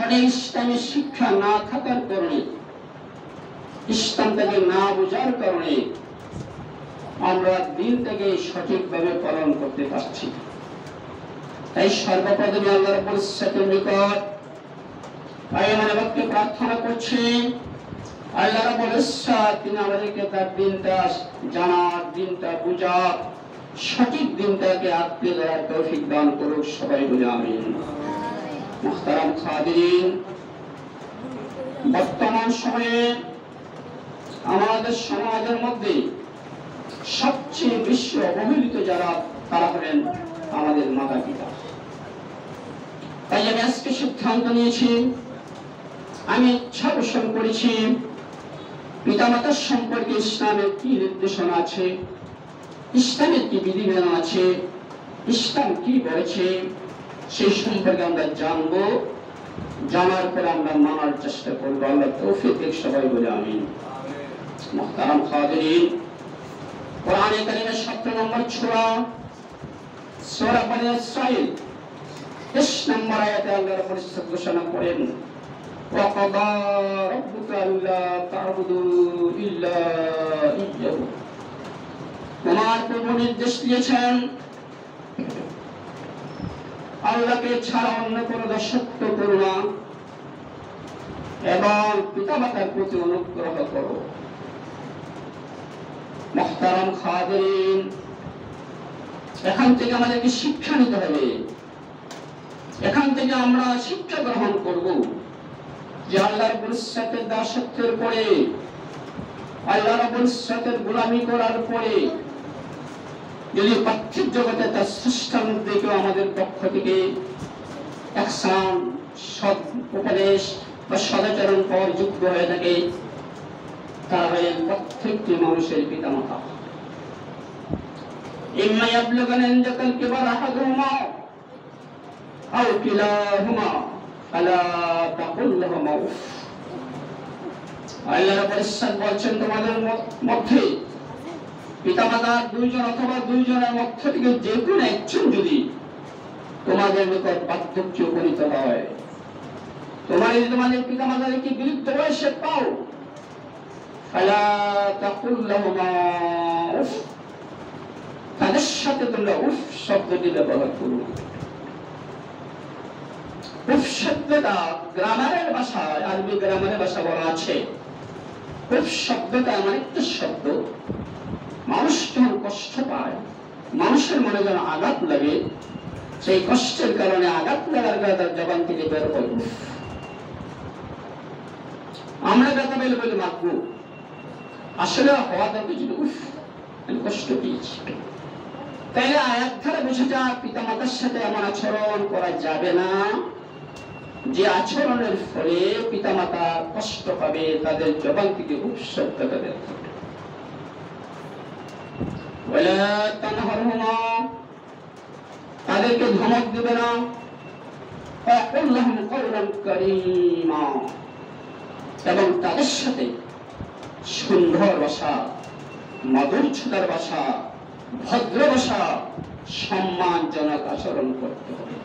সঠিক ইসলামী শিক্ষা না থাকার কারণে, ইসলামটাকে না বোঝার কারণে আমরা দিনটাকে সঠিকভাবে পালন করতে পারছি। তাই সর্বপ্রথমে আল্লাহ রাব্বুল ইজ্জতের নিকট আয়ামানকে প্রার্থনা করছি, আল্লাহ রাব্বুল ইজ্জত তিনি আমাদেরকে তার দিনটা জানার, দিনটা বোঝার, সঠিক দিনটাকে আঁকড়ে ধরার তৌফিক দান করুক। সবাই বলে আমিন। মুহতারাম খাদিরিন, বর্তমান সময়ে আমাদের সমাজের মধ্যে সবচেয়ে বেশি অবহেলিত যারা, তারা হলেন আমাদের মাতা পিতা। তাই আমি আজকে সিদ্ধান্ত নিয়েছি, আমি ইচ্ছা পোষণ করেছি, পিতামাতার সম্পর্কে ইসলামের কি নির্দেশনা আছে, ইসলামের কি বিধিবিধান আছে, ইসলাম কি বলেছে, সেই সম্পর্কে আমরা জানবো। জানার পরে আমরা মানার চেষ্টা করবো। আল্লাহ তৌফিক দিক। সবাই বলে আমিন। মুহতারাম খাদিরিন, কোরআনে কারীমের 17 নম্বর সূরা বনী ইসরাঈল 30 নম্বর আয়াতে আল্লাহ রাব্বুল ইজ্জত ঘোষণা করেন, ওয়া ক্বাদা রাব্বুকা আল্লা তা'বুদু ইল্লা ইয়্যাহু। তোমার প্রভু নির্দেশ দিয়েছেন আল্লাহকে ছাড়া অন্য কোনো দাসত্ব করো না এবং পিতামাতার প্রতি অনুগ্রহ করো। মুহতারাম খাদিরিন, এখান থেকে আমাদেরকে শিক্ষা নিতে হবে। এখান থেকে আমরা শিক্ষা গ্রহণ করব যে আল্লাহ রাব্বুল ইজ্জতের দাসত্বের পরে, আল্লাহ রাব্বুল ইজ্জতের গোলামি করার পরে যদি পার্থিব জগতে তার স্রষ্টার মধ্যে কেউ আমাদের পক্ষ থেকে ihsan, সৎ উপদেশ বা সদাচরণ পাওয়ার যোগ্য হয়ে থাকে, তারা হলেন প্রত্যেকটি মানুষের পিতামাতা। ইম্মা ইয়াবলুগানা ইনদাকাল কিবারা আহাদুহুমা আও কিলাহুমা ফালা তাকুল লাহুমা উফ। আল্লাহ রাব্বুল ইজ্জত বলেন, তোমাদের মধ্যে পিতামাতা দুইজন অথবা দুইজনের মধ্য থেকে যে কোনো একজন যদি তোমাদের নিকট বার্ধক্য উপনীত হয়, তোমাদের পিতামাতাকে বিরুদ্ধ বয়সে পাও, ফালা তাকুল লাহুমা উফ, তাদের সাথে তোমরা উফ শব্দটি ব্যবহার করো। উফ শব্দটা গ্রামারের ভাষায়, আরবি গ্রামারের ভাষা বলা আছে, উফ শব্দটা এমন একটা শব্দ, মানুষ যখন কষ্ট পায়, মানুষের মনে যেন আঘাত লাগে, সেই কষ্টের কারণে আঘাত লাগার কারণে তার জবান থেকে বের হয় উফ। আমরা ব্যথা পেলে বলে মাখবো, আসলে হওয়া দরকার ছিল উফ, আমি কষ্ট পেয়েছি। তাইলে আয়াত ধারা বুঝে যা, পিতামাতার সাথে এমন আচরণ করা যাবে না যে আচরণের ফলে পিতামাতা কষ্ট পাবে, তাদের জবান থেকে উফ শব্দটা বের হবে। ওয়ালা তানহারহুমা, তাদেরকে ধমক দিবে না। ফাকুল লাহুম কাওলান কারীমা, এবং তাদের সাথে সুন্দর ভাষা, মধুরতার ভাষা, ভদ্র ভাষা, সম্মানজনক আচরণ করতে হবে।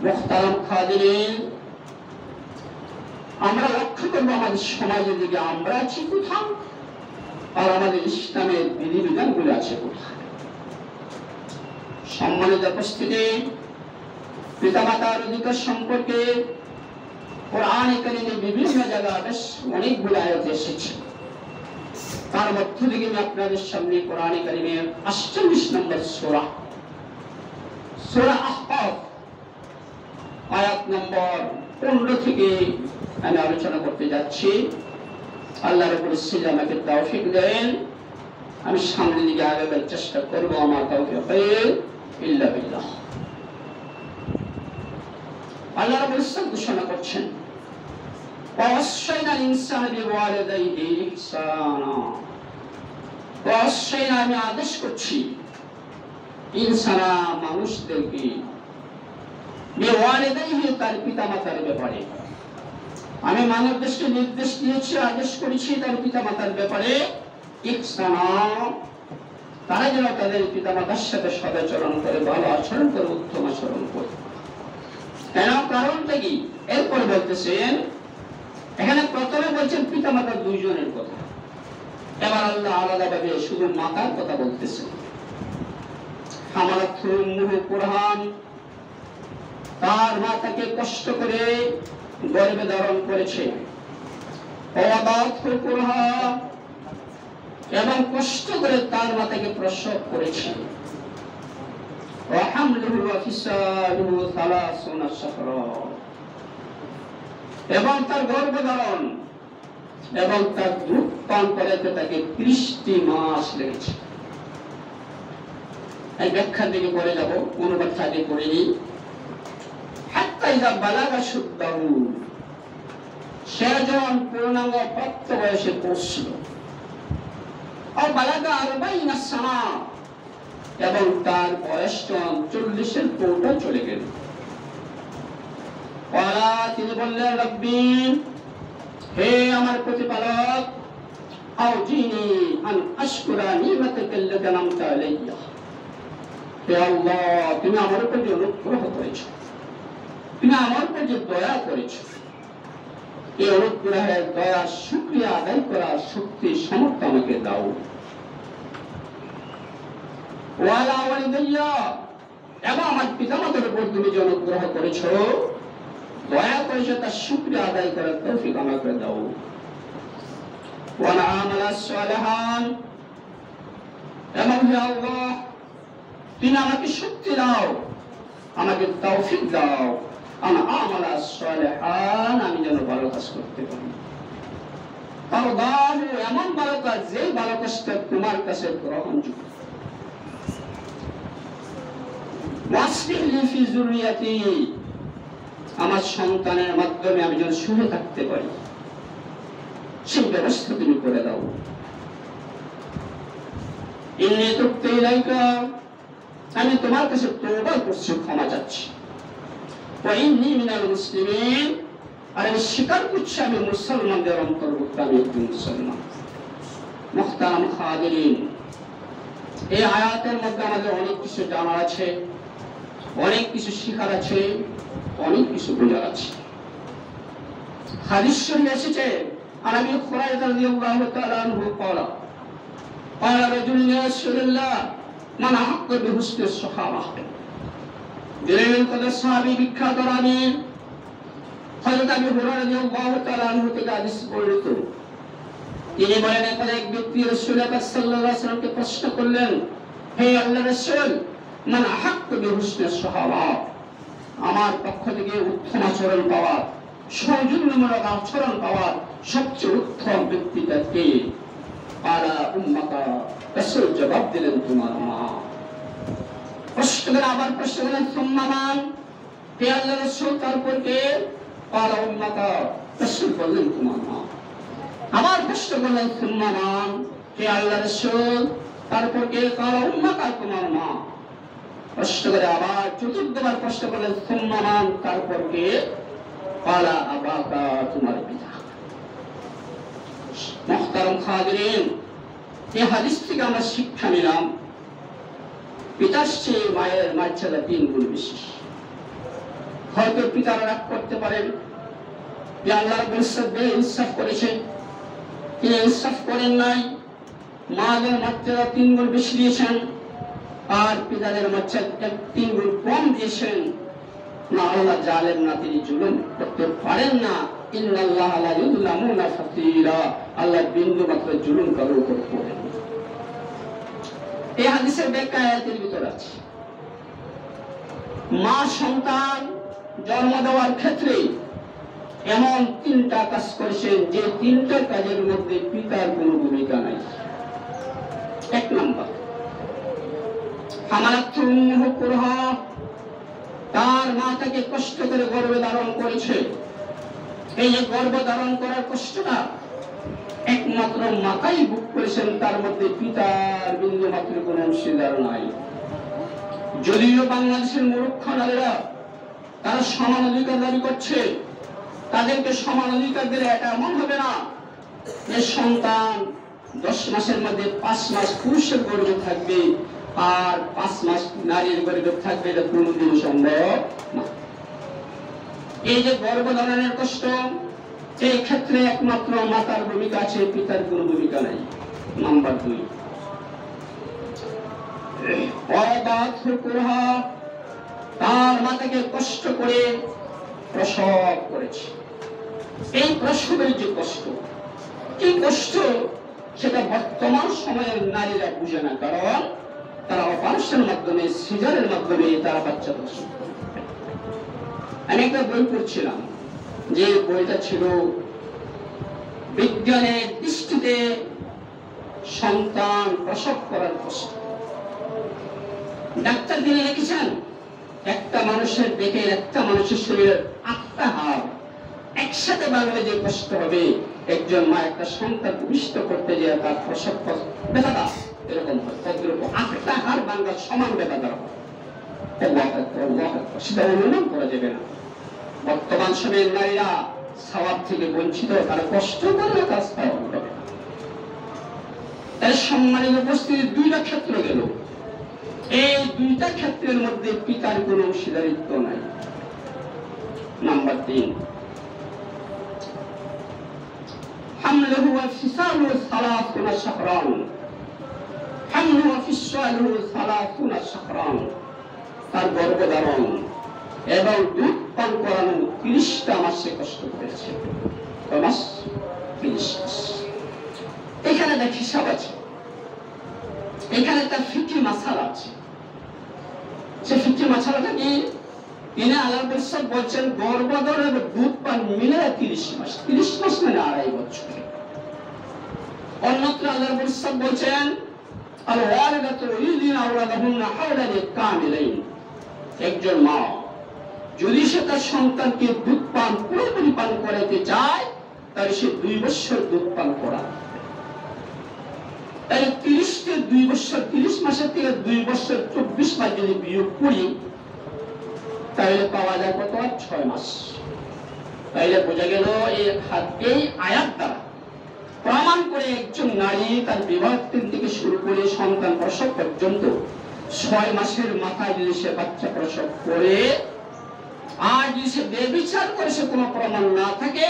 মুহতারাম খাদিরিন, আমরা লক্ষ্য করব আমাদের সমাজের দিকে আমরা আছি কোথাও, আর আমাদের ইসলামের বিধিবিধানগুলো আছে কোথায়। সম্মানিত উপস্থিতি, পিতামাতার অধিকার সম্পর্কে কোরআনে কারীমে বিভিন্ন জায়গায় বেশ অনেকগুলো আয়াত এসেছে। তার মধ্য থেকে আমি আপনাদের সামনে কোরআনে কারীমের 48 নম্বর সূরা আহকাফ আয়াত নম্বর 15 থেকে আমি আলোচনা করতে যাচ্ছি। আল্লাহ রাব্বুল ইজ্জত আমাকে তৌফিক দেন, আমি সামনের দিকে আগাবার চেষ্টা করব। আমার তৌফিক ইল্লা বিল্লাহ। আল্লাহ রাব্বুল ইজ্জত ঘোষণা করছেন, ওয়াসাইনাল ইনসানা বিওয়ালিদাইহি ইহসানা। ওয়াসাইনা, আমি আদেশ করছি, ইনসানা মানুষদেরকে, বিওয়ালিদাইহি তার পিতামাতার ব্যাপারে। আমি মানবদেরকে নির্দেশ দিয়েছি, আদেশ করেছি তার পিতামাতার ব্যাপারে ইহসানা, তারা যেন তাদের পিতামাতার সাথে সদাচরণ করে, ভালো আচরণ করে, উত্তম আচরণ করে। কেন, কারণটা কি? এরপরে বলতেছেন, এখানে প্রথমে বলছেন পিতা মাতার দুইজনের কথা, এবার আল্লাহ আলাদাভাবে শুধু মাতার কথা বলতেছেন। হামালাতুহু উম্মুহু কুরহান, তার মা তাকে কষ্ট করে গর্ভে ধারণ করেছে। ওয়াদাতুহু কুরহা, এবং কষ্ট করে তার মা তাকে প্রসব করেছে। ওয়া হামলুহু ওয়া ফিসালুহু 30 শাহরা, এবং তার গর্ভধারণ এবং তার দুধ পান করাতে তাকে 30টি মাস লেগেছে। এই ব্যাখ্যার দিকে পরে যাব, অনুবাদ আগে করে নিই। হাত্তা ইযা বালাগা শুদ্দাহু, সে যখন পূর্ণাঙ্গ প্রাপ্ত বয়সে পৌঁছল। ও বালাগা 40 সানা, এবং তার বয়স 40-এর পৌঁটা চলে গেল। তিনি বললেন, রব্বি, হে আমার প্রতিপালক, আউজিনি আন আশকুরা নি'মাতাকা আল্লাতী আন'আমতা আলাইয়া, হে আল্লাহ, তুমি আমার উপর যে অনুগ্রহ করেছো, তুমি আমার উপর যে দয়া করেছো, এই অনুগ্রহের দয়া শুকরিয়া আদায় করার শক্তি সামর্থ্য আমাকে দাও। ওয়ালা ওয়ালিদাইয়া, এবং আমার পিতামাতার উপর তুমি যে অনুগ্রহ করেছো, দয়া করেছো, তার শুকরিয়া আদায় করার তৌফিক আমাকে দাও। ওয়া আমালা সালিহান, এবং হে আল্লাহ, তুমি আমাকে শক্তি দাও, আমাকে তৌফিক দাও, আমালা সালিহান, আমি যেন ভালো কাজ করতে পারি। তারদাহু, এমন ভালো কাজ যে ভালো কাজটা তোমার কাছে গ্রহণযোগ্য। ওয়াসলিহ লি ফি যুররিয়াতি, আমার সন্তানের মাধ্যমে আমি যেন সুখে থাকতে পারি, সেই ব্যবস্থা তুমি করে দাও। ইন্নী তুবতু ইলাইকা, আমি তোমার কাছে তওবা করছি, ক্ষমা চাচ্ছি। ওয়া ইন্নী মিনাল মুসলিমিন, আর আমি স্বীকার করছি আমি মুসলমানদের অন্তর্ভুক্ত, আমি একজন মুসলমান। মুহতারাম হাজিরিন, এই আয়াতের মধ্যে আমাদের অনেক কিছু জানার আছে, অনেক কিছু শিখার আছে, অনেক কিছু বোঝার আছে। হাদিস শরীফে এসেছে, আর আবি হুরায়রা রাদিয়াল্লাহু তাআলা আনহু ক্বালা ক্বালা রাজুলুন ইয়া রাসূলুল্লাহ মান আহাক্কু বিহুসনি সাহাবা, দিলেন কোন সাহাবী, বিখ্যাত রাবী হযরত আবি হুরায়রা রাদিয়াল্লাহু তাআলা আনহু থেকে হাদিস বর্ণিত। তিনি বলেন, এক ব্যক্তি রাসূলুল্লাহ সাল্লাল্লাহু আলাইহি ওয়াসাল্লামকে প্রশ্ন করলেন, হে আল্লাহর রাসূল, মান আহাক্কু বিহুসনি সাহাবা, আমার পক্ষ থেকে উত্তম আচরণ পাওয়ার, সৌজন্যমূলক আচরণ পাওয়ার সবচেয়ে উত্তম ব্যক্তিটা কে? আলা উম্মাকা, রাসূল জবাব দিলেন, তোমার মা। প্রশ্ন করে আবার প্রশ্ন করলেন, সুম্মা মান, হে আল্লাহর রাসূল, তারপর কে? আলা উম্মাকা, রাসূল বললেন, তোমার মা। আবার প্রশ্ন করলেন, সুম্মা মান, হে আল্লাহর রাসূল, তারপর কে? আলা উম্মাকা, তোমার মা। প্রশ্ন করে আবার চতুর্থবার প্রশ্ন করলেন, সুম্মা মান, তারপর কে? আলা আবাকা, তোমার পিতা। মুহতারাম হাজিরিন, এই হাদিস থেকে আমরা শিক্ষা নিলাম, পিতার চেয়ে মায়ের মর্যাদা 3 গুণ বেশি। হয়তো পিতারা রাগ করতে পারেন যে আল্লাহ রাব্বুল ইজ্জত ইনসাফ করেছেন, তিনি ইনসাফ করেন নাই, মায়ের মর্যাদা 3 গুণ বেশি দিয়েছেন, আর পিতাদের মর্যাদা 3 গুণ কম দিয়েছেন। না, আল্লাহ জালেম না, তিনি জুলুম করতে পারেন না। ইন্নাল্লাহা লা ইউযলামুনা ফাতিরা, আল্লাহ বিন্দু মাত্র জুলুম কারো উপর করেন না। এই হাদিসের ব্যাখ্যা আয়াতের ভিতর আছে। মা সন্তান জন্ম দেওয়ার ক্ষেত্রে এমন 3টা কাজ করেছেন যে 3টা কাজের মধ্যে পিতার কোনো ভূমিকা নাই। 1 নাম্বার, হামালাতুহু উম্মুহু কুরহা, তার মা তাকে কষ্ট করে গর্ভে ধারণ করেছে। এই যে গর্ভ ধারণ করার কষ্টটা একমাত্র মাতাই ভোগ করেছেন, তার মধ্যে পিতার বিন্দু মাত্র কোন অংশীদার নাই। যদিও বাংলাদেশের মূর্খ নারীরা তারা সমান অধিকার দাবি করছে, তাদেরকে সমান অধিকার দিলে এটা এমন হবে না যে সন্তান 10 মাসের মধ্যে 5 মাস পুরুষের গর্ভে থাকবে আর 5 মাস নারীর গর্ভে থাকবে, এটা কোনোদিন সম্ভব না। এই যে গর্ভধারণের কষ্ট, এই ক্ষেত্রে একমাত্র মাতার ভূমিকা আছে, পিতার কোনো ভূমিকা নাই। নাম্বার 2, তার মাতাকে কষ্ট করে প্রসব করেছে। এই প্রসবের যে কষ্ট, কি কষ্ট, সেটা বর্তমান সময়ের নারীরা বুঝে না, কারণ তারা অপারেশনের মাধ্যমে, সিজারের মাধ্যমে তারা বাচ্চা প্রসব করে। আমি একটা বই পড়ছিলাম, যে বইটা ছিল বিজ্ঞানের দৃষ্টিতে সন্তান প্রসব করার কষ্ট। ডাক্তার তিনি লিখেছেন, একটা মানুষের পেটের, একটা মানুষের শরীরের 8টা হাড় একসাথে বাড়লে যে কষ্ট হবে, একজন মা একটা সন্তান ভূমিষ্ঠ করতে যে তার প্রসব ব্যথাটা এরকম হয়, 8টা হাড় বাংলার সমান ব্যথাটা হয়। সেটা অনুমান করা যাবে না। বর্তমান সময়ের নারীরা সওয়াব থেকে বঞ্চিত, তারা কষ্ট করলে কাজ পাওয়া হবে না। তাই সম্মানিত উপস্থিতি, 2টা ক্ষেত্র গেল। এই 2টা ক্ষেত্রের মধ্যে পিতার কোন অংশীদারিত্ব নাই। নাম্বার 3, হামলুহু ওয়া ফিসালুহু 30 শাহরান। হামলুহু ওয়া ফিসালুহু 30 শাহরান, তার গর্ভধারণ এবং দুধ পান করানো 30টা মাসে কষ্ট করেছে। কয় মাস? 30 মাস। এখানে একটা হিসাব আছে, এখানে একটা ফিকি মাসালা আছে। সে ফিকি মাসালাটা কি? তিনি আল্লাহ পরিষদ বলছেন গর্ভধারণ এবং দুধ পান মিলে 30 মাস। 30 মাস মানে 2.5 বছর। অন্যত্র আল্লাহ পরিষদ বলছেন আল ওয়ালিদাতু ইউলিনা আওলাদাহুন্না হাওলানি কামিলাইন। একজন মা যদি সে তার সন্তানকে দুধ পান পুরোপুরি পান করাতে চায়, তাহলে সে 2 বছর দুধ পান করা। তাহলে 2 বছর, 30 মাসের থেকে 2 বছর 24 মাস যদি বিয়োগ করি, তাহলে পাওয়া যায় কত? 6 মাস। তাইলে বোঝা গেল এই আয়াত দ্বারা প্রমাণ করে একজন নারী তার বিবাহ থেকে শুরু করে সন্তান প্রসব পর্যন্ত 6 মাসের মাথায় যদি সে বাচ্চা প্রসব করে, আর যদি সে ব্যভিচার করে সে কোনো প্রমাণ না থাকে,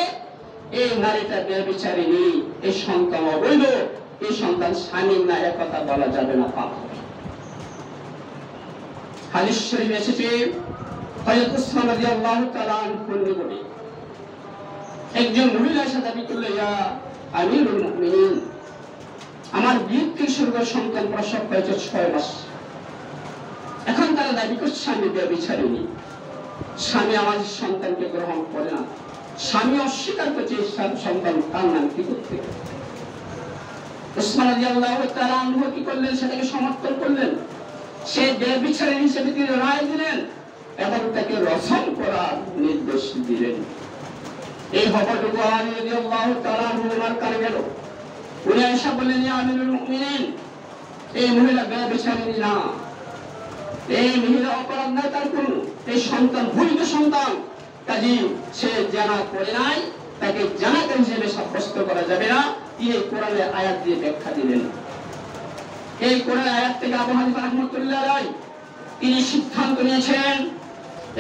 এই নারীটা ব্যভিচারিণী, এই সন্তান অবৈধ, এই সন্তান স্বামীর না, একথা বলা যাবে না, পাপ হবে। হাদিস শরীফে এসেছে, হযরত উসমান রাদিয়াল্লাহু তাআলা আনহু নিকটে একজন মহিলার সাথে দাবি করল, ইয়া আমিরুল মুমিনিন, আমার বিয়ে থেকে শুরু করে সন্তান প্রসব হয়েছে 6 মাস। এখন তারা দাবি করছে আমি ব্যভিচারিণী, স্বামী আমার সন্তানকে গ্রহণ করে না। স্বামী অস্বীকার করছে সন্তান তার নাম কি করতে। উসমান রাদিয়াল্লাহু তাআলা আনহু কি করলেন? সেটাকে সমর্থন করলেন। সে ব্যভিচারিণী হিসেবে তিনি রায় দিলেন এবং তাকে রসম করার নির্দেশ দিলেন। এই খবরটুকু আলী রাদিয়াল্লাহু তাআলা আনহুর কানে গেল। উনি এসে বললেন, ইয়া আমিরুল মুমিনিন, এই মহিলা ব্যভিচারিণী না, এই মহিলা অপরাধ নাই তার কোন, এই সন্তান বৈধ সন্তান, কাজী সে জানা করে নাই, তাকে জানাকারী হিসেবে সাব্যস্ত করা যাবে না। তিনি কোরআনের আয়াত দিয়ে ব্যাখ্যা দিলেন। এই কোরআনের আয়াত থেকে আবু হানিফা রাহমাতুল্লাহ আলাইহি তিনি সিদ্ধান্ত নিয়েছেন,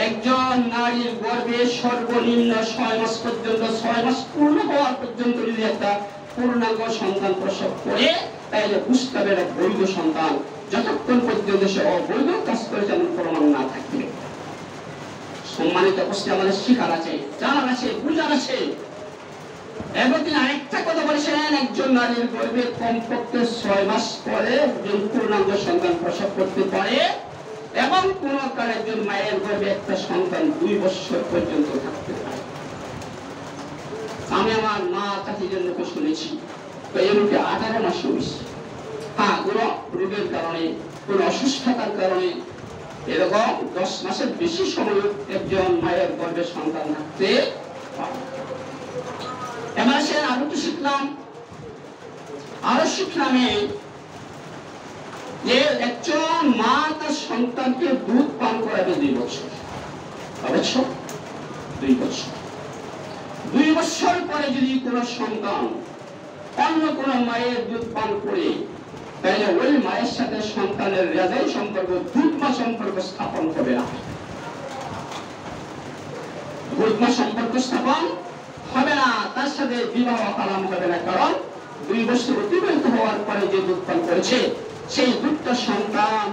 একজন নারীর গর্ভে সর্বনিম্ন 6 মাস পর্যন্ত, 6 মাস পূর্ণ হওয়ার পর্যন্ত যদি একটা পূর্ণাঙ্গ সন্তান প্রসব করে, তাহলে বুঝতে হবে এটা বৈধ সন্তান, যতক্ষণ পর্যন্ত সে অবৈধ কাজ করে যেন প্রমাণ না থাকবে। সম্মানিত উপস্থিতি, আমাদের শিকার আছে, জানার আছে, বুঝার আছে। এবং তিনি আরেকটা কথা বলেছেন, একজন নারীর গর্ভে কমপক্ষে 6 মাস পরে একজন পূর্ণাঙ্গ সন্তান প্রসব করতে পারে, এবং কোন কারণে একজন মায়ের গর্ভে একটা সন্তান 2 বছর পর্যন্ত থাকতে পারে। আমি আমার মা চাচিদের মুখে শুনেছি, তো এই রোগে 18 মাস হয়েছে। হ্যাঁ, কোন রোগের কারণে, কোন অসুস্থতার কারণে এরকম 10 মাসের বেশি সময় একজন মায়ের গর্ভে সন্তান থাকতে পারে। এবার সে আরো তো শিখলাম, যে একজন মা তার সন্তানকে দুধ পান করাবে 2 বছর। 2 বছর পরে যদি কোন সন্তান অন্য কোন মায়ের দুধ পান করে, তাহলে ওই মায়ের সাথে সন্তানের রেজাই সম্পর্ক, দুধ মা সম্পর্ক স্থাপন হবে না। বৈধ সম্পর্ক স্থাপন হবে না, তার সাথে বিবাহ পালন হবে না। কারণ 2 বছর অতিবাহিত হওয়ার পরে যে দুধ পান করেছে সেই দুধটা সন্তান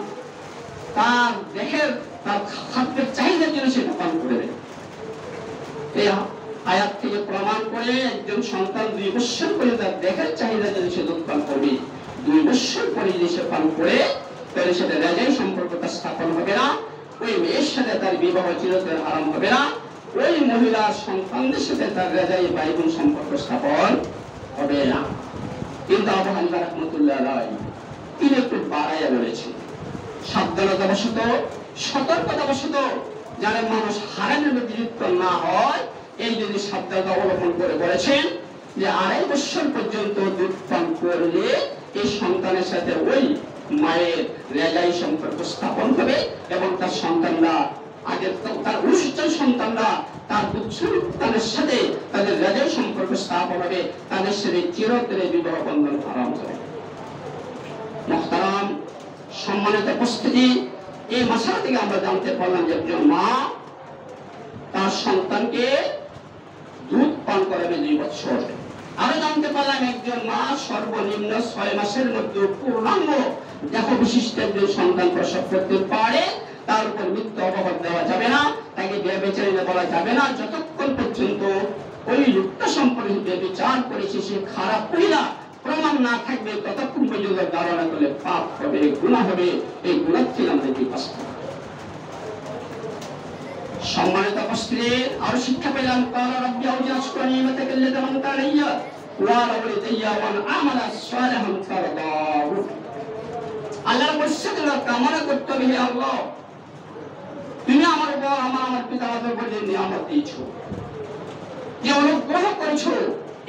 তার দেহের তার খাদ্যের চাহিদার জন্য সেটা পান করে দেয়। এই আয়াত থেকে প্রমাণ করে একজন সন্তান 2 বছর পরে তার দেহের চাহিদা যদি সে দুধ পান করবে, 2 বছর পরে যদি সে পান করে, তাহলে সেটা রেজাই সম্পর্কটা স্থাপন হবে না, ওই মেয়ের সাথে তার বিবাহ চিরতরে হারাম হবে না, ওই মহিলার সন্তানদের সাথে তার রেজাই বাইবন সম্পর্ক স্থাপন হবে না। কিন্তু আবু হানিফা রাহমাতুল্লাহ আলাইহি তিনি একটু বাড়াইয়া বলেছেন, সাবধানতাবশত সতর্কতাবশত যেন মানুষ হারামের মধ্যে লিপ্ত না হয়, এই যদি সাবধানতা অবলম্বন করে বলেছেন যে 2.5 বছর পর্যন্ত দুধ পান করলে এই সন্তানের সাথে ওই মায়ের রেজাই সম্পর্ক স্থাপন হবে এবং তার সন্তানরা আগের তার অনুষ্ঠিত সন্তানরা তার দুধের সাথে তাদের রেজাই সম্পর্ক স্থাপন হবে, তাদের সাথে চিরতরে বিবাহ বন্ধন হারাম হবে। মুহতারাম সম্মানিত উপস্থিতি, এই মাসলা থেকে আমরা জানতে পারলাম যে একজন মা তার সন্তানকে দুধ পান করাবে 2 বছর। আরো জানতে পারলাম একজন মা সর্বনিম্ন 6 মাসের মধ্যে পূর্ণাঙ্গ দেহ বিশিষ্ট একজন সন্তান প্রসব করতে পারে, তার উপর মৃত্যু অপবাদ দেওয়া যাবে না, তাকে ব্যভিচারিণী বলা যাবে না, যতক্ষণ পর্যন্ত ওই লোকটা সম্পর্কে ব্যভিচার করেছে সে খারাপ মহিলা প্রমাণ না থাকবে, ততক্ষণ পর্যন্ত ধারণা করলে পাপ হবে, গুনাহ হবে। এই গুনাহ থেকে আমাদেরকে বাঁচতে হবে। সম্মানিত উপস্থিতি, আরো শিক্ষা পেলাম, ক্বালা রাব্বি আউজি'নি আশকুরা নি'মাতাকা আল্লাতী আন'আমতা আলাইয়া ওয়া আলা ওয়ালিদাইয়া ওয়া আন আমালা সালিহান তারদাহু। আল্লাহর বর্ষাদের কামনা করতে হবে, হে আল্লাহ তুমি আমার উপর আমার পিতামাতার উপর যে নিয়ামত দিয়েছো, যে অনুগ্রহ করেছো,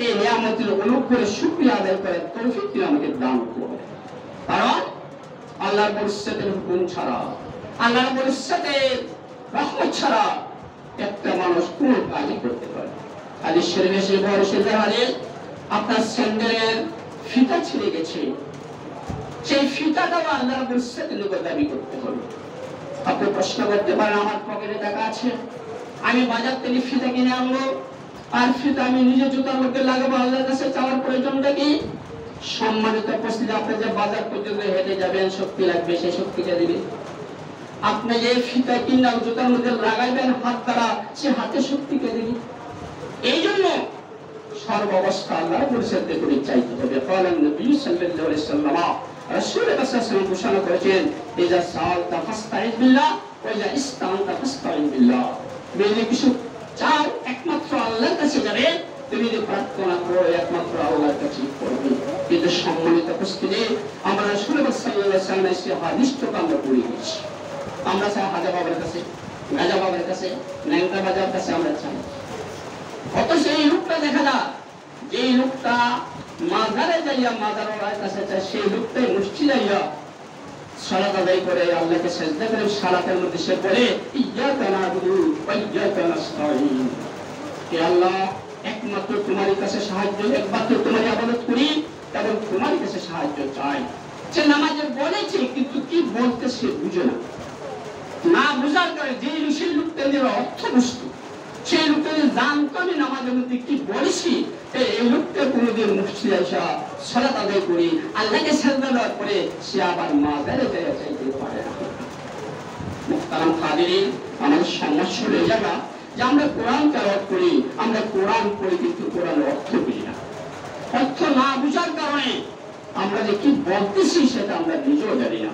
এই নিয়ামতের অনুগ্রহের শুকরিয়া আদায় করার তৌফিক তুমি আমাকে দান করো। কারণ আল্লাহর বর্ষাদের হুকুম ছাড়া, আল্লাহর বর্ষাদের রহমত ছাড়া একটা মানুষ কোন কাজই করতে পারে। হাদিস শরীফে এসে বড় সেটা হাদিস, আপনার স্যান্ডেলের ফিতা ছিঁড়ে গেছে, সেই ফিতাটাও আল্লাহর বর্ষাদের নিকট দাবি করতে হবে। আপনি প্রশ্ন করতে পারেন, আমার পকেটে টাকা আছে, আমি বাজার থেকে ফিতা কিনে আনবো, আর ফিতা আমি নিজে জুতার মধ্যে লাগাবো, আল্লাহর কাছে চাওয়ার প্রয়োজনটা কি? সম্মানিত উপস্থিতি, আপনি যে বাজার পর্যন্ত হেঁটে যাবেন, শক্তি লাগবে, সেই শক্তিটা দিবে। আপনি যে ফিতা কিনা জুতার মধ্যে লাগাইবেন হাত দ্বারা, সে হাতে শক্তিকে দিবে। এই জন্য সর্বাবস্থা আল্লাহর পরিষদে করে চাইতে হবে। ক্বালা নবী সাল্লাল্লাহু আলাইহি ওয়াসাল্লাম, রাসূল সাল্লাল্লাহু ঘোষণা করেছেন, ইযা সাআলতা ফাসতাইজ বিল্লাহ ওয়া ইযা ইসতাআনতা ফাসতাইন বিল্লাহ। যদি কিছু চাও একমাত্র আল্লাহর কাছে যাবে, তুমি যদি প্রার্থনা করো একমাত্র আল্লাহর কাছে করবে। কিন্তু সম্মানিত উপস্থিতি, আমরা রাসূল সাল্লাল্লাহু আলাইহি ওয়াসাল্লামের সেই হাদিসটা আমরা পড়ে গেছি। আমরা চাই হাজা বাবার কাছে, গাজা বাবার কাছে, ল্যাংটা বাজার কাছে আমরা চাই। অথচ এই লোকটা দেখা যায়, যে লোকটা মাজারে যাইয়া মাজারের কাছে চায়, সেই লোকটাই মসজিদে যাইয়া সালাত আদায় করে, আল্লাহকে সিজদা করে, সালাতের মধ্যে সে বলে, ইয়্যাকা না'বুদু ওয়া ইয়্যাকা নাস্তাঈন। হে আল্লাহ, একমাত্র তোমারই কাছে সাহায্য, একমাত্র তোমারই ইবাদত করি এবং তোমারই কাছে সাহায্য চাই। সে নামাজে বলেছে, কিন্তু কি বলতে সে বুঝে না, না বুঝার কারণে যে সেই লোকটা অর্থ বস্তু, সেই লোকটা জানতো আমি নামাজের মধ্যে কি বলেছি, এই লোকটা কোনোদিন মসজিদে আসা সালাত আদায় করি, আল্লাহকে সিজদা দেওয়ার পরে সে আবার মাজারে যাইয়া চাইতে পারে না। মুহতারাম হাজিরিন, আমাদের সমস্যা হয়ে যাবে যে আমরা কোরআন তেলাওয়াত করি, আমরা কোরআন পড়ি, কিন্তু কোরআনের অর্থ বুঝি না। অর্থ না বুঝার কারণে আমরা যে কি বলতেছি সেটা আমরা নিজেও জানি না।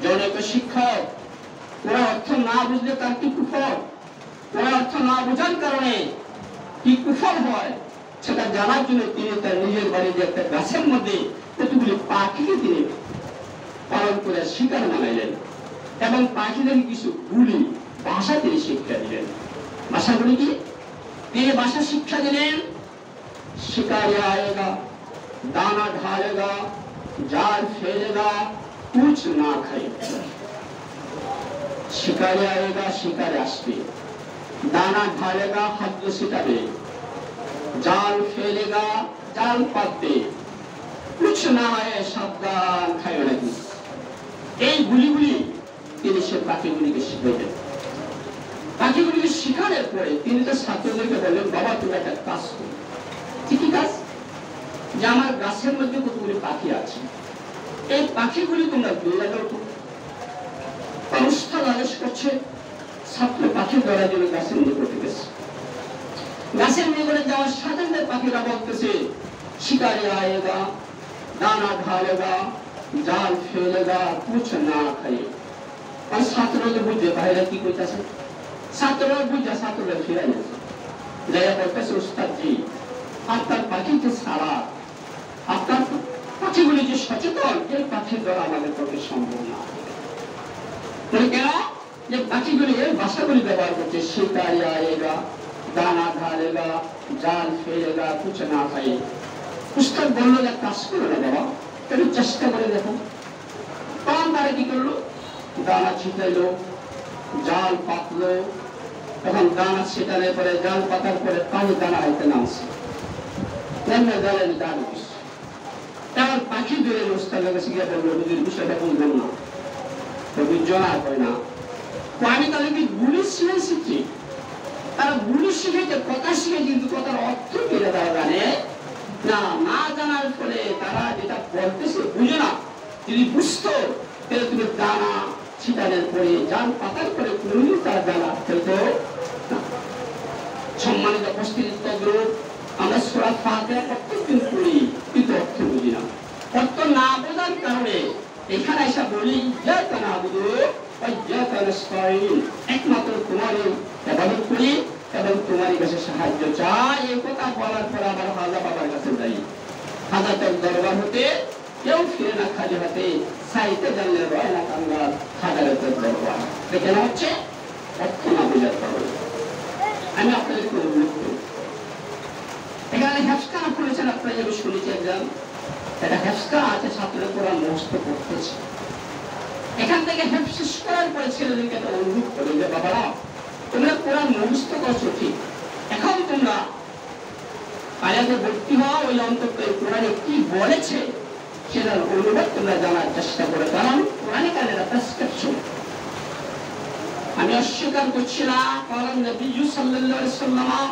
যেমন একটা শিক্ষক কোরআন অর্থ না বুঝলে তার কি কুফর, কোরআন অর্থ না বোঝার কারণে কি কুফর হয় সেটা জানার জন্য তিনি তার নিজের বাড়িতে একটা গাছের মধ্যে কতগুলি পাখিকে তিনি পালন করে শিকার বানাইলেন এবং পাখিদের কিছু গুলি ভাষা তিনি শিক্ষা দিলেন। ভাষাগুলি কি? তিনি ভাষা শিক্ষা দিলেন, शिकारी आएगा, दाना ढालेगा, जाल फेलेगा, कुछ ना खाएगा। शिकारी आएगा, शिकारी আসবে, दाना ढालेगा, খাদ্য ছিটাবে, জাল ফেলেগা, জাল পাতবে, कुछ ना है, সাবধান খাইবে না। এই গুলিগুলি তিনি সে পাখিগুলিকে শিখাইলেন। পাখিগুলিকে শিখানোর পরে তিনি তার ছাত্রদেরকে বললেন, বাবা তুমি একটা কাজ করো। কি কাজ? যে আমার গাছের মধ্যে কতগুলি পাখি আছে, এই পাখিগুলি তোমরা দৌড়া দাও। অনুষ্ঠান আদেশ করছে, ছাত্র পাখি দৌড়ার জন্য গাছের মধ্যে করতে গেছে। গাছের নিকটে যাওয়ার সাথে সাথে পাখিরা বলতেছে, শিকারি আয়েগা, দানা ঢালেগা, জাল ফেলেগা, কুছ না খাই। আর ছাত্ররা বুঝে বাইরে কি কইতাছে, ছাত্ররা বুঝে ছাত্ররা ফিরে গেছে। যাইয়া বলতেছে, উস্তাদ জি আপনার পাখিতে ছাড়া, আপনার পাখিগুলি যে সচেতন, এই পাখির দ্বারা আমাদের পক্ষে সম্ভব না। কেন? যে পাখিগুলি এই ভাষাগুলি ব্যবহার করছে, শিকারি আয়েগা, দানা ঢালেগা, জাল ফেলেগা, কুছ না খাই। উস্তাদ বললো, যে কাজ করো না বাবা, একটু চেষ্টা করে দেখো। তখন তারা কি করলো, দানা ছিটাইলো, জাল পাতলো। তখন দানা ছিটানোর পরে, জাল পাতার পরে পানি দানা হইতে নামছে, জালের দান দিচ্ছে। এবার পাখি দূরে উস্তাদের কাছে গিয়ে বললো, হুজুর বিষয়টা বুঝলাম না। বুঝনা হয় না, আমি তাদেরকে গুলি শিখেছি। তারা গুলি শিখেছে, কথা শিখেছে, কিন্তু কথার অর্থ কেটে তারা জানে না। না জানার ফলে তারা যেটা বলতেছে বুঝে না। যদি বুঝতো তাহলে তুমি দানা ছিটানোর পরে, জাল পাতার পরে কোনদিন তার জানা ফেলতো না। সম্মানিত উপস্থিত গ্রুপ, আমরা সূরা ফাতিহা প্রত্যেকদিন পড়ি, কিন্তু অর্থ বুঝি না। অর্থ না বোঝার কারণে এখানে এসে বলি, ইয়্যাকা না'বুদু ওয়া ইয়্যাকা নাস্তাঈন, একমাত্র তোমারই ইবাদত করি এবং তোমারই কাছে সাহায্য চাই। এই কথা বলার পর আবার হাজা বাবার কাছে যাই। হাজাতের দরবার হতে কেউ ফিরে না খালি হাতে, সাইতে জানলে রয় না কাঙ্গাল হাজারের দরবার। কেন হচ্ছে? অর্থ না বোঝার কারণে। আমি আপনাদেরকে অনুরোধ করি, এখানে হেফজখানা খুলেছেন আপনারা, আমি শুনেছি একজন, এটা হেফজখানা আছে, ছাত্ররা কোরআন মুখস্থ করতেছে। এখান থেকে হেফজ শেষ করার পরে ছেলেদেরকে একটা অনুরোধ করি যে বাবারা, তোমরা কোরআন মুখস্থ করছো ঠিক, এখন তোমরা আয়াতে ভর্তি হওয়া, ওই অন্তত কোরআনে কি বলেছে সেটার অনুবাদ তোমরা জানার চেষ্টা করে। কারণ কোরআনে কালের প্রেসক্রিপশন আমি অস্বীকার করছি না। কারণ নবী সাল্লাল্লাহু আলাইহি ওয়াসাল্লাম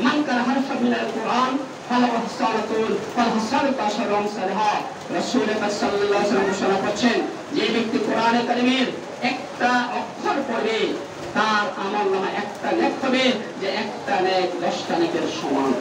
মান কারা হারফা মিনাল কোরআন ফালাহু হাসানাতুন ওয়াল হাসানাতু আশরু আমসালহা, রাসূল সাল্লাল্লাহু আলাইহি ওয়াসাল্লাম ঘোষণা করছেন, যে ব্যক্তি কোরআনে কারিমের একটা অক্ষর পড়বে তার আমলনামা একটা নেক হবে, যে একটা নেক 10টা নেকের সমান।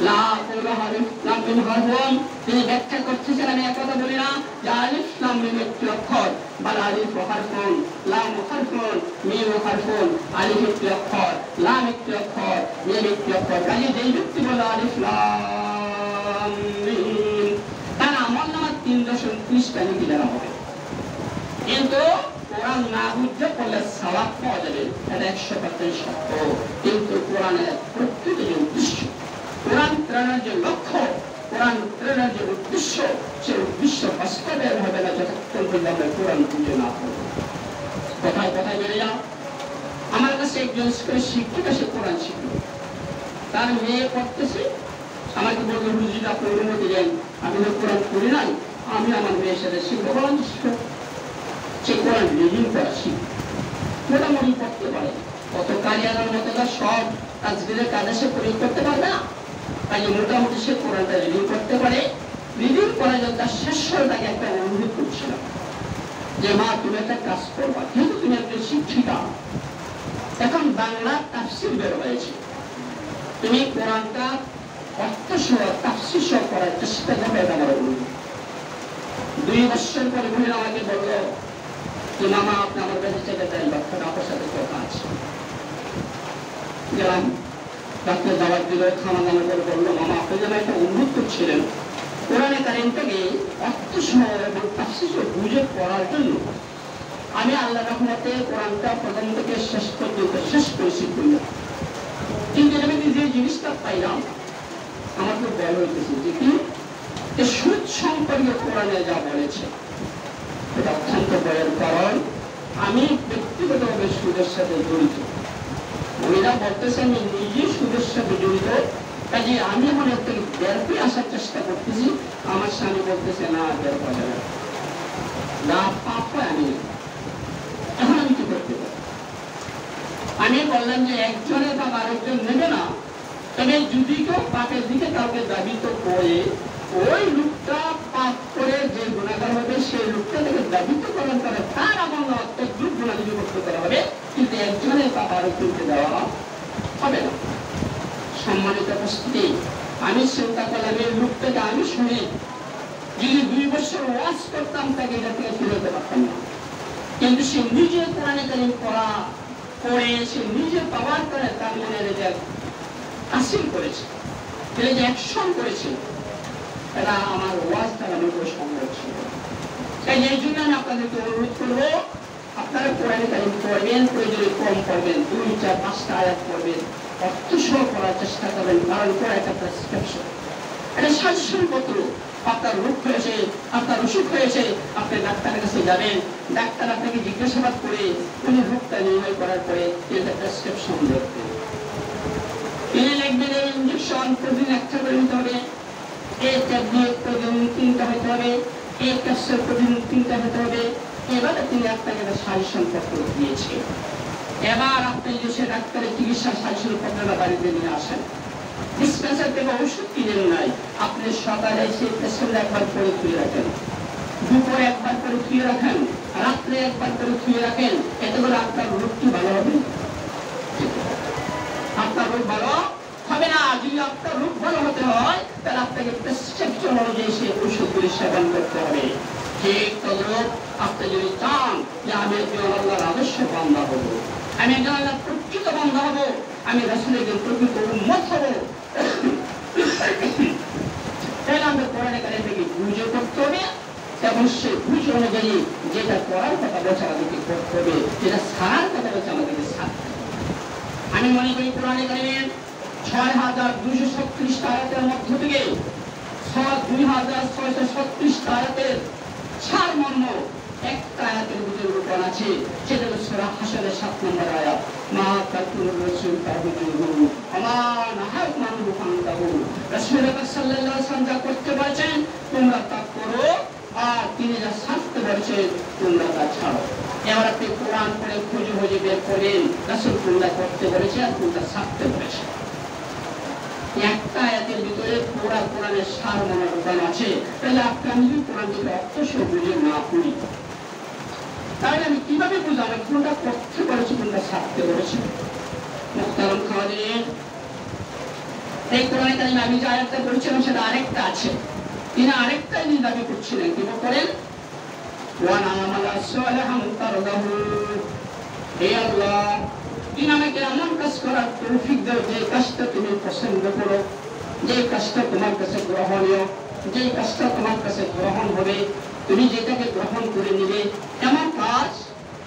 লা ইলাহা ইল্লাল্লাহ, তিনি ব্যাখ্যা করতেছেন, আমি একথা বলি না যে আলিফ লাম মিম একটি অক্ষর, বাল আলিফ হারফুন, লাম হারফুন, মিম হারফুন। আলিফ একটি অক্ষর, লাম একটি অক্ষর, মিম একটি অক্ষর। কাজে যেই ব্যক্তি বলে আলিফ লাম মিম, তার আমলনামা 3.30টা নেকি দেওয়া হবে। কিন্তু কোরআন না বুঝতে পারলে সওয়াব পাওয়া যাবে, এটা 100% সত্য। কিন্তু কোরআনের প্রকৃত যে উদ্দেশ্য, কোরআন প্রেরণার যে লক্ষ্য, কোরআন প্রেরণার যে উদ্দেশ্য, সেই উদ্দেশ্য বাস্তবায়ন হবে না যতক্ষণ পর্যন্ত আমরা কোরআন বুঝে না পাবো। কথায় কথায় বেড়ে যাও। আমার কাছে একজন স্কুলের শিক্ষিকা, সে কোরআন শিখল, তার মেয়ে পড়তেছে, আমাকে বললো হুজুর আপনি অনুমতি দেন, আমি তো কোরআন পড়ি নাই, আমি আমার মেয়ের সাথে শিখবো। কোরআন শিখবো, সে কোরআন রিডিং করা শিখবে, মোটামুটি পড়তে পারে। কত কারিয়ানার মতো তার সব তাজবিরের কাজে সে প্রয়োগ করতে পারবে না, তাই মোটামুটি সে কোরআনটা রিডিং করতে পারে। রিডিং করার জন্য তার শেষ তাকে একটা অনুরোধ করছিলাম যে মা তুমি একটা কাজ করবা, যেহেতু তুমি একজন শিক্ষিকা, এখন বাংলা তাফসীর বের হয়েছে, তুমি কোরআনটা অর্থ সহ তাফসীর সহ করার চেষ্টা করবে, এটা আমার অনুরোধ। 2 বছর পরে মহিলা আমাকে বললো যে মামা আপনি আমার কাছে চেকে দেন, বাচ্চাটা আপনার সাথে কথা আছে। গেলাম, ডাক্তার দাওয়াত দিল, খানা দানা করে বললো মামা আপনি যেন একটা অনুরোধ করছিলেন কোরআনে কারিমটাকে অর্থ সহ এবং তাফসীর সহ বুঝে পড়ার জন্য। আমি আল্লাহ রহমতে কোরআনটা প্রথম থেকে শেষ পর্যন্ত শেষ করেছি করলাম, কিন্তু আমি যে জিনিসটা পাইলাম আমার তো ভয় হইতেছে যে কি সুদ সম্পর্কে কোরআনে যা বলেছে এটা অত্যন্ত ভয়ের। কারণ আমি ব্যক্তিগতভাবে সুদের সাথে জড়িত, মহিলা বলতেছে আমি নিজে সুদের সাথে জড়িত, কাজে আমি মনে থেকে বের হয়ে আসার চেষ্টা করতেছি। আমার স্বামী বলতেছে না বের করা যাবে না, পাপ হয় আমি। এখন আমি কি করতে পারি? আমি বললাম যে একজনের পাপ আরেকজন নেবে না, তবে যদি কেউ পাপের দিকে কাউকে দাবিত করে, ওই লোকটা পাপ করে যে গুণাগার হবে সেই লোকটা থেকে দাবিত করার পরে তার আমল অত্যধিক গুণাগুলি করতে করা হবে, কিন্তু একজনের পাপ আরেকজনকে দেওয়া হবে না। সম্মানিত উপস্থিতি, আমি চিন্তা করলাম এই লোকটাকে আমি শুনি যদি 2 বছর ওয়াজ করতাম তাকে এটা থেকে ফিরতে পারতাম না, কিন্তু সে নিজে কোরআনে কারিম পড়ে সে নিজে পাওয়ার করে তার মনে রেজাল্ট হাসিল করেছে, যে অ্যাকশন করেছে, এটা আমার ওয়াজ দ্বারা আমি কোনো সম্ভব ছিল। তাই এই জন্য আমি আপনাদেরকে অনুরোধ করবো, আপনারা কোরআনে কারিম পড়বেন, প্রয়োজনে কম পড়বেন, 2, 4, 5টা আয়াত পড়বেন, অর্থ সহ করার চেষ্টা করবেন, কারণ পড়া একটা প্রেসক্রিপশন, এটা সাজেশন পত্র। আপনার রোগ হয়েছে, আপনার অসুখ হয়েছে, আপনি ডাক্তারের কাছে যাবেন, ডাক্তার আপনাকে জিজ্ঞাসাবাদ করে উনি রোগটা নির্ণয় করার পরে এটা প্রেসক্রিপশন লিখবেন। তিনি লিখবেন এই ইঞ্জেকশন প্রতিদিন 1টা করে নিতে হবে, এই ট্যাবলেট প্রতিদিন 3টা হতে হবে, এই ক্যাপসুল প্রতিদিন 3টা হতে হবে। এবারে তিনি আপনাকে একটা সাজেশন পত্র দিয়েছে। এবার আপনি যদি সে ডাক্তারের চিকিৎসার সাজেশন পত্রটা বাড়িতে নিয়ে আসেন, ডিসপেন্সার থেকে ওষুধ কিনেন নাই, আপনি সকালে সেই পেশেন্টটা একবার করে ধুয়ে রাখেন, দুপুরে একবার করে ধুয়ে রাখেন, রাত্রে একবার করে ধুয়ে রাখেন, এতে করে আপনার রোগ কি ভালো হবে? আপনার রোগ ভালো হবে না। যদি আপনার রোগ ভালো হতে হয় তাহলে আপনাকে প্রেসক্রিপশন অনুযায়ী সেই ওষুধগুলি সেবন করতে হবে। ঠিক তদ্রুপ আপনি যদি চান যে আমি একজন আল্লাহর আদর্শ বান্দা হব, আমি একজন আল্লাহর প্রকৃত বান্দা হব, আমি রাসূলের একজন প্রকৃত উম্মত হব, তাহলে আমরা কোরআনে কারিম থেকে বুঝে করতে হবে, এবং সেই বুঝ অনুযায়ী যেটা করার কথা বলছে আমাদেরকে করতে হবে, যেটা ছাড়ার কথা বলছে আমাদেরকে ছাড়তে হবে। আমি মনে করি কোরআনে কারিমের ৬,২৩৬ আয়াতের মধ্য থেকে ২,৬৩৬ আয়াতের সারমর্ম একটা আয়াতের ভিতরে রূপণ আছে, সেটা হলো সূরা হাশরের ৭ নম্বর আয়াত, মা তাকুলুর রাসূল তাহুজুহু আমা নাহাকুম আনহু ফান্তাহু। রাসূল সাল্লাল্লাহু আলাইহি ওয়াসাল্লাম যা করতে বলেছেন তোমরা তা করো, আর তিনি যা ছাড়তে বলেছেন তোমরা তা ছাড়ো। এবার আপনি কোরআন পড়ে খুঁজে খুঁজে বের করেন রাসূল কোনটা করতে বলেছে আর কোনটা ছাড়তে বলেছে। একটা আয়াতের ভিতরে পুরা কোরআনের সারমর্ম রূপণ আছে। তাহলে আমি যদি কোরআন থেকে অর্থ সহ বুঝে না পড়ি, তাহলে আমি কিভাবে বুঝাবো কোনটা করতে বলেছে কোনটা ছাড়তে বলেছে? মুহতারাম খাওয়াদিন, এই কোরআনে কারিমে আমি যে আয়াতটা পড়ছিলাম সেটা আরেকটা আছে, তিনি আরেকটা জিনিস দাবি করছিলেন, কি করেন? ওয়া না'মালা সালিহান তারদাহু, হে আল্লাহ তুমি আমাকে এমন কাজ করার তৌফিক দাও যে কাজটা তুমি পছন্দ করো, যে কাজটা তোমার কাছে গ্রহণীয়, যে কাজটা তোমার কাছে গ্রহণ হবে, তুমি যেটাকে গ্রহণ করে নিবে এমন কাজ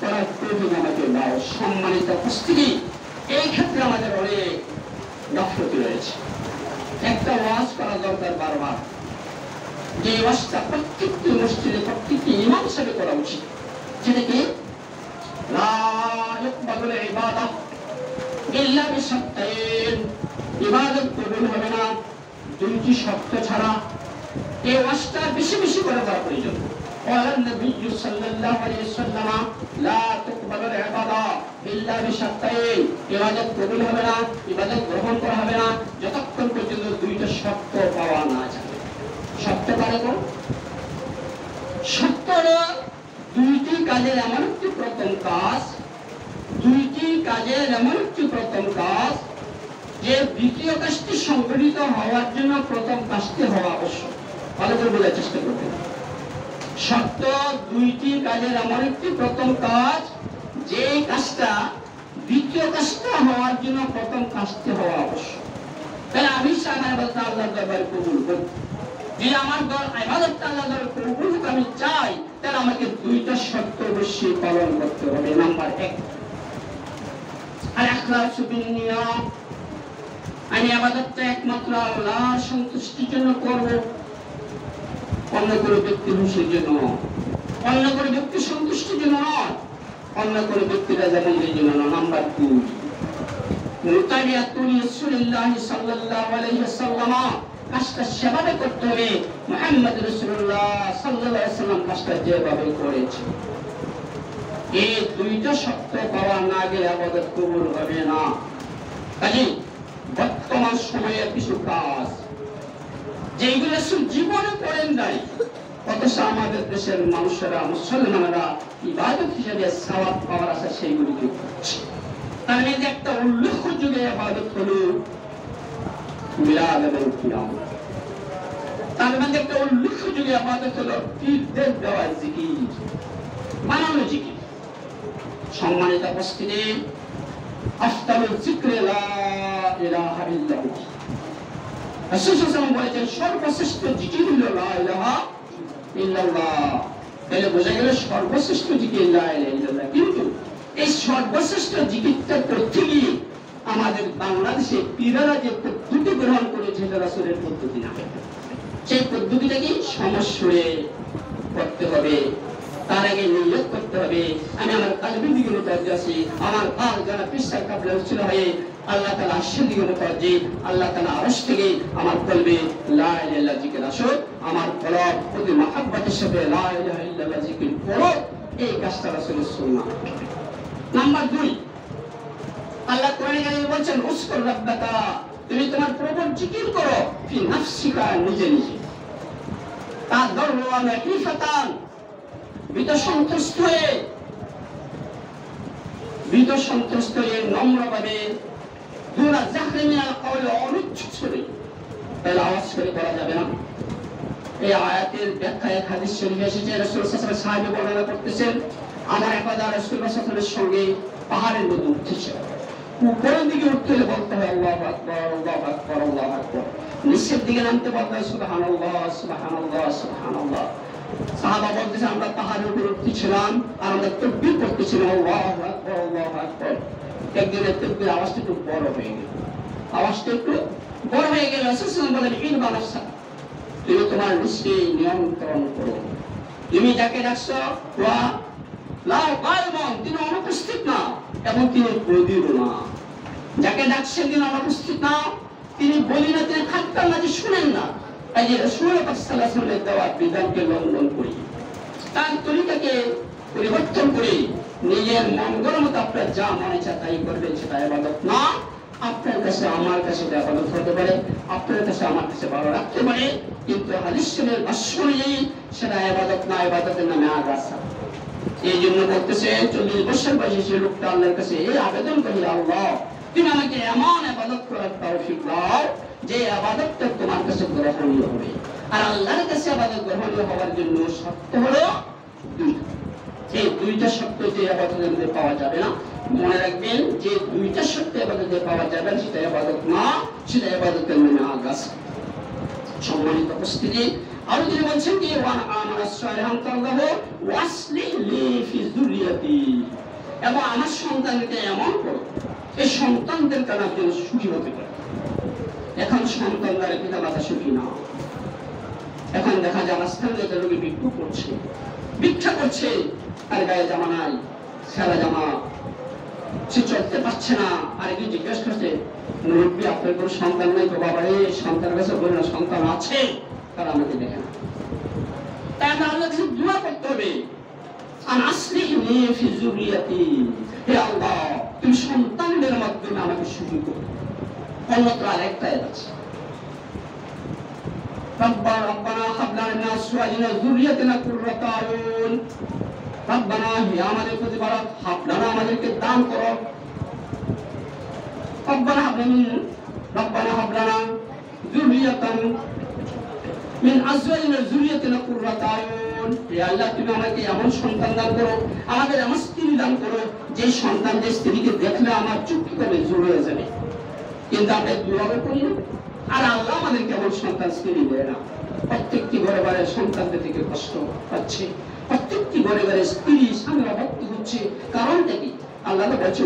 করার তৌফিক আমাকে দাও। সম্মানিত উপস্থিতি, এই ক্ষেত্রে আমাদের অনেক গাফলতি রয়েছে। একটা ওয়াজ করা দরকার বারবার, যে ওয়াজটা প্রত্যেকটি মসজিদে প্রত্যেকটি ইমাম হিসেবে করা উচিত, সেটা কি লা ইকবালুল ইবাদাহ ইল্লা বিশারতাইন, ইবাদত কবুল হবে না 2টি শর্ত ছাড়া। এই ওয়াজটা বেশি বেশি করে করা প্রয়োজন। قال النبي صلى الله عليه وسلم لا تقبل العبادة إلا بشرطين, ইবাদত কবুল হবে না, ইবাদত গ্রহণ করা হবে না যতক্ষণ পর্যন্ত 2টা শর্ত পাওয়া না যায়। শর্ত কারে কোন? শর্ত হলো 2টি কাজের এমন একটি প্রথম কাজ, 2টি কাজের এমন একটি প্রথম কাজ যে দ্বিতীয় কাজটি সংগঠিত হওয়ার জন্য প্রথম কাজটি হওয়া আবশ্যক। ভালো করে বোঝার চেষ্টা করবেন। শর্ত 2টি কাজের এমন একটি প্রথম কাজ, যে কাজটা দ্বিতীয় কাজটা হওয়ার জন্য প্রথম কাজটি হওয়া আবশ্যক। তাহলে আমি ইবাদতটা আল্লাহর দরবারে কবুল করব, যদি আমার ইবাদতটা আল্লাহর দরবারে কবুল করতে আমি চাই, তাহলে আমাকে 2টা শর্ত অবশ্যই পালন করতে হবে। নাম্বার 1, আল ইখলাসু বিন-নিয়াত, আমি ইবাদতটা একমাত্র আল্লাহর সন্তুষ্টির জন্য করব, অন্য কোনো ব্যক্তির খুশির জন্য নয়, অন্য কোনো ব্যক্তির সন্তুষ্টির জন্য নয়, অন্য কোনো ব্যক্তির রাজামন্দির জন্য নয়। নাম্বার 2, মুতাবিআতুন রাসূলিল্লাহ সাল্লাল্লাহু আলাইহি ওয়াসাল্লাম, কাজটা সেভাবে করতে হবে মুহাম্মদ রাসূলুল্লাহ সাল্লাল্লাহু আলাইহি ওয়াসাল্লাম কাজটা যেভাবে করেছে। এই দুইটা শর্ত পাওয়া না গেলে ইবাদত কবুল হবে না। কাজেই বর্তমান সময়ের কিছু কাজ যেগুলো জীবনে করেন নাই, অথচ আমাদের দেশের মানুষেরা, মুসলমানেরা ইবাদত হিসেবে সওয়াব পাওয়ার আশা সেইগুলিকে করছে। তার মধ্যে একটা উল্লেখযোগ্য ইবাদত হলো মিলাদ এবং কিয়াম। তার মধ্যে একটা উল্লেখযোগ্য ইবাদত হলো পীরদের দেওয়া জিকির, বানানো জিকির। সম্মানিত উপস্থিতি, আফতালুল যিকরি লা ইলাহা ইল্লাল্লাহ। রাসূল সাল্লাল্লাহু আলাইহি ওয়াসাল্লাম বলেছেন সর্বশ্রেষ্ঠ জিকির হলো লা ইলাহা ইল্লাল্লাহ। তাহলে বোঝা গেল সর্বশ্রেষ্ঠ জিকির লা ইলাহা ইল্লাল্লাহ। কিন্তু এই সর্বশ্রেষ্ঠ জিকিরটা করতে গিয়ে আমাদের বাংলাদেশে পীরেরা যে পদ্ধতি গ্রহণ করেছে এটা রাসূলের পদ্ধতি না। সেই পদ্ধতিটা কি? সমস্বরে করতে হবে, তার আগে নিয়ত করতে হবে আমি আমার কালবের দিকে মুতাওয়াজ্জিহ আছি, আমার কাল যারা পিসার কাবলা উচ্ছিল হয়ে আল্লাহ তাআলা আরশের দিকে মুতাওয়াজ্জিহ, আল্লাহ তাআলা আরশ থেকে আমার কলবে লা ইলাহা ইল্লাল্লাহ জিকির আসুক, আমার কলব অতি মহব্বতের সাথে লা ইলাহা ইল্লাল্লাহ জিকির করো। এই কাজটা রাসূলের সুন্নাহ। নাম্বার 2, আল্লাহ কোরআনে কারিমে বলেন উযকুর রাব্বাকা, তুমি তোমার প্রভুর জিকির করো ফি নাফসিকা, নিজে নিজে, তাদাররুআন ওয়া খিফাতান, ভীত সন্ত্রস্ত হয়ে নম্রভাবে, দুরা জাহরি মিনাল কওলি, অনুচ্ছ্বাস করে, তাহলে আওয়াজ করে করা যাবে না। এই আয়াতের ব্যাখ্যায় এক হাদিস শরীফে এসেছে, রাসূল সাল্লাল্লাহু আলাইহি ওয়াসাল্লাম সাহাবী বর্ণনা করতেছেন, আমার একদা রাসূল সাল্লাল্লাহু আলাইহি ওয়াসাল্লামের সঙ্গে পাহাড়ের মধ্যে উঠতেছে, উপরের দিকে উঠতে বলতে হয় আল্লাহু আকবার, আল্লাহু আকবার, আল্লাহু আকবার, নিচের দিকে নামতে বলতে হয় সুবহানাল্লাহ, সুবহানাল্লাহ, সুবহানাল্লাহ। সাহাবা বলতেছে আমরা পাহাড়ের উপর উঠতেছিলাম আর আমরা তাকবীর করতেছিলাম আল্লাহু আকবার, আল্লাহু আকবার। একদিনের তাকবীর আওয়াজটা একটু বড় হয়ে গেল, রাসূল সাল্লাল্লাহু আলাইহি ওয়াসাল্লাম বলেন ইনবা নাফসা, তুমি তোমার নিজকে নিয়ন্ত্রণ করো। তুমি যাকে ডাকছো ওয়া লা গায়বন, তিনি অনুপস্থিত না এবং তিনি বদির না। যাকে ডাকছেন তিনি অনুপস্থিত না, তিনি বলি না, তিনি খাট্টার না, যে শুনেন না। এই যে রাসূল সাল্লাল্লাহু আলাইহি ওয়াসাল্লামের দেওয়া বিধানকে লঙ্ঘন করি, তার তরিকাকে পরিবর্তন করে নিজের মঙ্গল মতো আপনার যা মনে চায় তাই করবেন, সেটা ইবাদত না। আপনার কাছে আমার কাছে ইবাদত হতে পারে, আপনার কাছে আমার কাছে ভালো রাখতে পারে, কিন্তু হাদিস শরীফের ভাষ্য অনুযায়ী সেটা ইবাদত না, ইবাদতের নামে আগাছা। এই জন্য বলতেছে 40 বছর বয়সী সে লোকটা আল্লাহর কাছে এই আবেদন করি, আল্লাহ তুমি আমাকে এমন ইবাদত করার তৌফিক দাও যে ইবাদতটা তোমার কাছে গ্রহণীয় হবে। আর আল্লাহর কাছে ইবাদত গ্রহণীয় হওয়ার জন্য শর্ত হলো দুইটা। এই দুইটা শর্ত যে ইবাদতের মধ্যে পাওয়া যাবে না, মনে রাখবেন যে দুইটা শর্ত ইবাদতে পাওয়া যাবে না সেটা ইবাদত না, সেটা ইবাদতের নামে আগাছা। সম্মানিত উপস্থিতি, আর তিনি বলছেন কি ওয়ান আমারা সালিহান তাল্লাহু ওয়াসলিহ লি ফি যুররিয়াতি, এবং আমার সন্তানকে এমন করো এই সন্তানদের কারণে যেন সুখী হতে পারে। এখন সন্তানরা পিতা মাতা সুখী না, এখন দেখা যায় রাস্তায় যে লোকে ভিক্ষা করছে, তার গায়ে জামা নাই, সাদা জামা, সে চলতে পারছে না। আর কি জিজ্ঞেস করছে মুরব্বী আপনার কোনো সন্তান নেই তো? বাবা রে, সন্তানের কাছে বলি না, সন্তান আছে, তারা আমাকে দেখে না। তাই আমরা আল্লাহর কাছে দোয়া করতে হবে, আন আসলিহ লি ফি যুররিয়াতি, হে আল্লাহ তুমি সন্তানদের মাধ্যমে আমাকে সুখী করো। অন্যত্র আরেকটা আছে, রব্বানা হাব লানা মিন আজওয়াজিনা ওয়া যুররিয়াতিনা কুররাতা আয়ুন, রব্বানা হে আমাদের প্রতি বরকত, হাব লানা আমাদেরকে দান করো, রব্বানা হাব লানা যুররিয়াতান মিন আজওয়াজিনা ওয়া যুররিয়াতিনা কুররাতা আয়ুন, হে আল্লাহ তুমি আমাকে এমন সন্তান দান করো, আমাদের এমন স্ত্রী দান করো যে সন্তান, যে স্ত্রীকে দেখলে আমার চোখ করে জ্বলে যাবে। কিন্তু আমরা দুভাবে করি না। আর আল্লাহ আমাদের কেমন সন্তান স্ত্রী দেয় না। প্রত্যেকটি ঘরে ঘরে সন্তানদের থেকে কষ্ট পাচ্ছে, প্রত্যেকটি ঘরে ঘরে স্ত্রী স্বামীরা ভক্তি হচ্ছে। কারণটা কি? আল্লাহ বলছে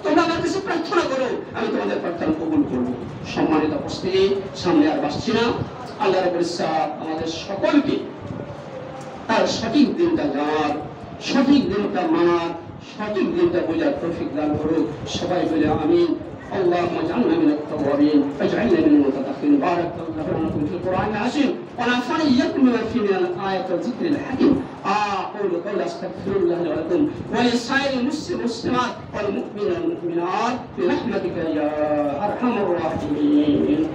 তোমরা আমার কাছে প্রার্থনা করো, আমি তোমাদের প্রার্থনা কবুল করবো। সম্মানিত উপস্থিতি, সামনে আর বাসছি না। আল্লাহ রাব্বুল ইজ্জত আমাদের সকলকে তার সঠিক দিনটা জানার, সঠিক দিনটা মানার, সঠিক দিনটা বোঝার তৌফিক দান করুক। সবাই বলে আমিন। اللهم اجعلنا من التوابين واجعلنا من المتطهرين. بارك الله لكم في القرآن العظيم ونفعني إياكم بما فيه من الآيات والذكر الحكيم. أقول قولي أستغفر الله لي ولكم ولسائر المسلمين والمسلمات والمؤمنين والمؤمنات برحمتك يا أرحم الراحمين.